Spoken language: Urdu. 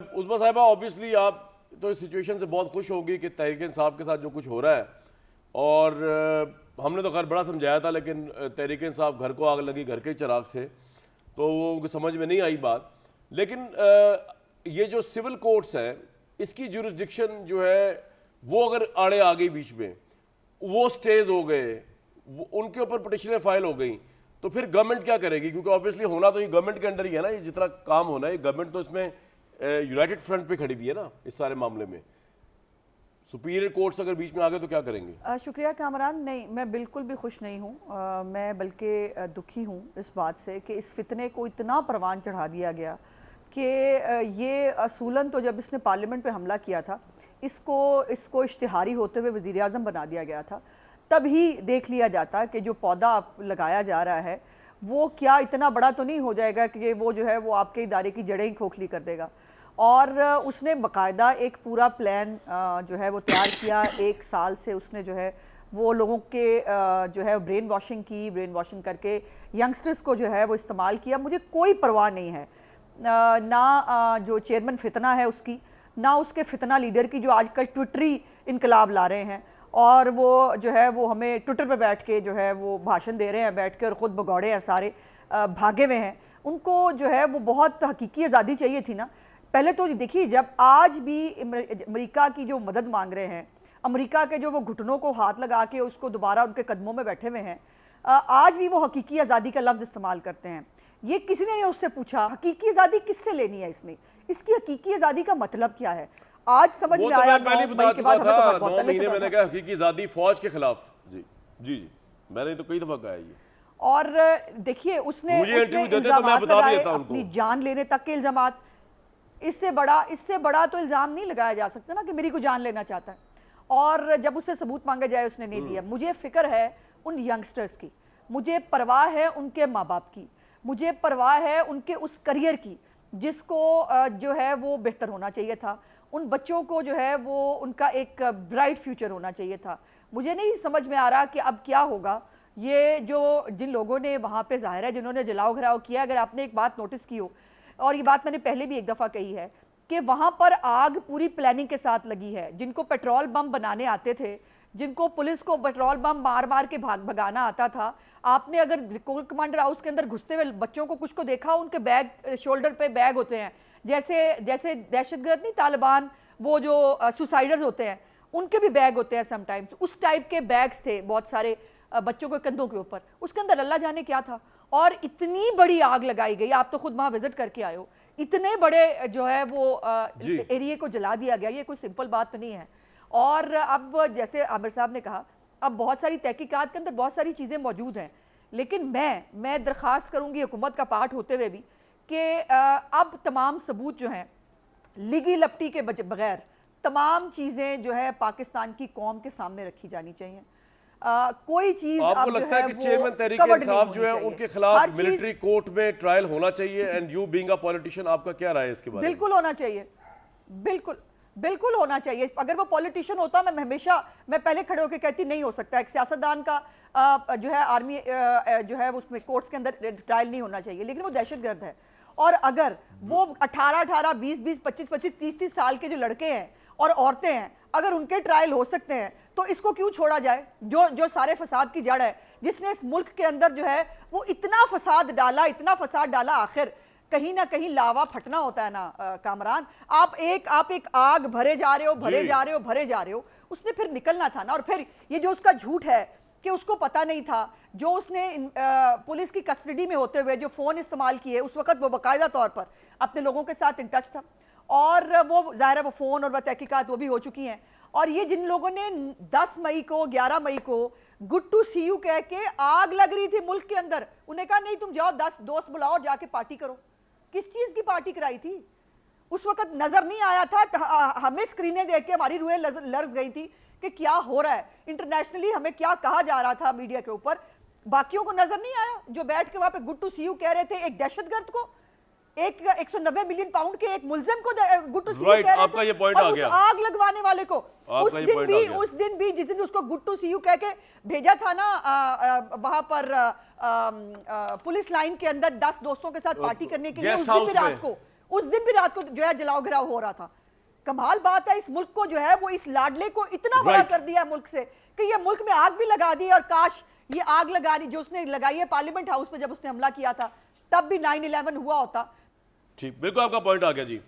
عظمیٰ صاحبہ آبویسلی آپ تو اس سچویشن سے بہت خوش ہوگی کہ تحریک انصاف کے ساتھ جو کچھ ہو رہا ہے، اور ہم نے تو خیر بڑا سمجھایا تھا، لیکن تحریک انصاف گھر کو آگ لگی گھر کے چراغ سے، تو وہ ان کو سمجھ میں نہیں آئی بات. لیکن یہ جو سول کورٹس ہیں اس کی جورسڈکشن جو ہے وہ اگر آڑے آ گئی بیچ میں، وہ سٹیز ہو گئے، ان کے اوپر پٹیشنیں فائل ہو گئیں، تو پھر گورنمنٹ کیا کرے گی؟ کیونکہ آبویسلی ہونا تو یہ گورنمنٹ کے انڈر ہی ہے نا، یہ جتنا کام ہونا ہے گورنمنٹ تو اس میں یونائٹڈ فرنٹ پہ کھڑی ہوئی ہے نا اس سارے معاملے میں. سپیریئر کورٹس اگر بیچ میں آ گئے تو کیا کریں گے؟ شکریہ کامران. نہیں، میں بالکل بھی خوش نہیں ہوں، میں بلکہ دکھی ہوں اس بات سے کہ اس فتنے کو اتنا پروان چڑھا دیا گیا کہ یہ اصولاً تو جب اس نے پارلیمنٹ پہ حملہ کیا تھا اس کو اشتہاری ہوتے ہوئے وزیر اعظم بنا دیا گیا تھا، تب ہی دیکھ لیا جاتا کہ جو پودا لگایا جا رہا ہے وہ کیا اتنا بڑا تو نہیں ہو جائے گا کہ وہ جو ہے وہ آپ کے ادارے کی جڑیں ہی کھوکھلی کر دے گا. اور اس نے باقاعدہ ایک پورا پلان جو ہے وہ تیار کیا. 1 سال سے اس نے جو ہے وہ لوگوں کے جو ہے برین واشنگ کر کے ینگسٹرز کو جو ہے وہ استعمال کیا. مجھے کوئی پرواہ نہیں ہے نہ جو چیئرمین فتنہ ہے اس کی، نہ اس کے فتنہ لیڈر کی جو آج کل ٹویٹری انقلاب لا رہے ہیں اور وہ جو ہے وہ ہمیں ٹویٹر پہ بیٹھ کے جو ہے وہ بھاشن دے رہے ہیں بیٹھ کے اور خود بگوڑے ہیں سارے بھاگے ہوئے ہیں. ان کو جو ہے وہ بہت حقیقی آزادی چاہیے تھی نا. پہلے تو دیکھیے، جب آج بھی امریکہ کی جو مدد مانگ رہے ہیں، امریکہ کے جو وہ گھٹنوں کو ہاتھ لگا کے اس کو دوبارہ ان کے قدموں میں بیٹھے ہوئے ہیں، آج بھی وہ حقیقی آزادی کا لفظ استعمال کرتے ہیں. یہ کسی نے اس سے پوچھا حقیقی آزادی کس سے لینی ہے؟ اس کی حقیقی آزادی کا مطلب کیا ہے؟ آج سمجھ میں آیا 9 مئی کے بعد. ہمیں تو بہت پہلے سے میں نے کہا حقیقی آزادی فوج کے خلاف. جی میں نے تو کئی دفعہ کہا یہ. اور دیکھیے اس نے الزامات لگائے، اپنی جان لینے تک کے الزامات. اس سے بڑا تو الزام نہیں لگایا جا سکتا نا کہ میری کو جان لینا چاہتا ہے. اور جب اس سے ثبوت مانگا جائے اس نے نہیں دیا. مجھے فکر ہے ان ینگسٹرز کی، مجھے پرواہ ہے ان کے ماں باپ کی، مجھے پرواہ ہے ان کے اس کریئر کی جس کو جو ہے وہ بہتر ہونا چاہیے تھا. ان بچوں کو جو ہے وہ ان کا ایک برائٹ فیوچر ہونا چاہیے تھا. مجھے نہیں سمجھ میں آ رہا کہ اب کیا ہوگا. یہ جو جن لوگوں نے وہاں پہ ظاہر ہے جنہوں نے جلاؤ گھراؤ کیا، اگر آپ نے ایک بات نوٹس کی ہو، اور یہ بات میں نے پہلے بھی ایک دفعہ کہی ہے کہ وہاں پر آگ پوری پلاننگ کے ساتھ لگی ہے. جن کو پیٹرول بم بنانے آتے تھے، جن کو پولیس کو پیٹرول بم مار کے بھگانا آتا تھا، آپ نے اگر کور کمانڈر ہاؤس کے اندر گھستے ہوئے بچوں کو کچھ کو دیکھا، ان کے بیگ شولڈر پہ بیگ ہوتے ہیں جیسے دہشت گرد نہیں، طالبان وہ جو سوسائڈرز ہوتے ہیں ان کے بھی بیگ ہوتے ہیں سم ٹائمز. اس ٹائپ کے بیگز تھے بہت سارے بچوں کے کندھوں کے اوپر. اس کے اندر اللہ جانے کیا تھا. اور اتنی بڑی آگ لگائی گئی، آپ تو خود وہاں وزٹ کر کے آئے ہو، اتنے بڑے جو ہے وہ ایریے کو جلا دیا گیا. یہ کوئی سمپل بات تو نہیں ہے. اور اب جیسے عامر صاحب نے کہا، اب بہت ساری تحقیقات کے اندر بہت ساری چیزیں موجود ہیں، لیکن میں درخواست کروں گی حکومت کا پارٹ ہوتے ہوئے بھی کہ اب تمام ثبوت جو ہیں لگی لپٹی کے بغیر تمام چیزیں جو ہے پاکستان کی قوم کے سامنے رکھی جانی چاہیے. کوئی چیز آپ کو لگتا ہے کہ چیئرمین تحریک انصاف جو ہے ان کے خلاف ملٹری کورٹ میں ٹرائل ہونا چاہیے؟ And you being a politician, آپ کا کیا رائے ہے اس کے بارے میں؟ بالکل ہونا چاہیے، بالکل ہونا چاہیے. اگر وہ پولیٹیشین ہوتا، میں پہلے کھڑے ہو کے کہتی نہیں ہو سکتا. ایک سیاستدان کا جو ہے آرمی جو ہے اس میں کورٹس کے اندر ٹرائل نہیں ہونا چاہیے، لیکن وہ دہشت گرد ہے. اور اگر وہ 18 20 25 30 سال کے جو لڑکے ہیں اور عورتیں ہیں، اگر ان کے ٹرائل ہو سکتے ہیں تو اس کو کیوں چھوڑا جائے؟ جو سارے فساد کی جڑ ہے، جس نے اس ملک کے اندر جو ہے وہ اتنا فساد ڈالا، آخر کہیں نہ کہیں لاوا پھٹنا ہوتا ہے نا کامران. آپ ایک آگ بھرے جا رہے ہو، اس نے پھر نکلنا تھا نا. اور پھر یہ جو اس کا جھوٹ ہے کہ اس کو پتہ نہیں تھا، جو اس نے پولیس کی کسٹڈی میں ہوتے ہوئے جو فون استعمال کیے، اس وقت وہ باقاعدہ طور پر اپنے لوگوں کے ساتھ ان ٹچ تھا. اور وہ ظاہر ہے وہ فون اور وہ تحقیقات وہ بھی ہو چکی ہیں. اور یہ جن لوگوں نے 10 مئی کو 11 مئی کو گڈ ٹو سی یو کہہ کے آگ لگ رہی تھی ملک کے اندر، انہیں کہا نہیں تم جاؤ 10 دوست بلاؤ جا کے پارٹی کرو. کس چیز کی پارٹی کرائی تھی؟ اس وقت نظر نہیں آیا تھا؟ ہمیں سکرینیں دیکھ کے ہماری روحیں لرز گئی تھی کہ کیا ہو رہا ہے. انٹرنیشنلی ہمیں کیا کہا جا رہا تھا میڈیا کے اوپر، باقیوں کو نظر نہیں آیا جو بیٹھ کے وہاں پہ گڈ ٹو سی یو کہہ رہے تھے. ایک دہشت گرد کو، ایک 190 ملین پاؤنڈ کے ایک ملزم کو گڈ ٹو سی یو کہہ رہے تھے، اور اس آگ لگوانے والے کو اس دن بھی جس دن اس کو گڈ ٹو سی یو کہہ کے بھیجا تھا نا وہاں پر پولیس لائن کے اندر 10 دوستوں کے ساتھ پارٹی کرنے کے لیے، اس دن بھی رات کو اس دن بھی رات کو جو ہے جلاؤ گھراؤ ہو رہا تھا. کمال بات ہے اس ملک کو جو ہے وہ اس لاڈلے کو اتنا بڑا کر دیا ملک سے کہ یہ ملک میں آگ بھی لگا دی, اور کاش یہ آگ لگانی جو اس نے لگائی ہے پارلیمنٹ ہاؤس پہ جب اس نے حملہ کیا تھا تب بھی 9/11 ہوا ہوتا. ٹھیک, بالکل آپ کا پوائنٹ آ گیا جی.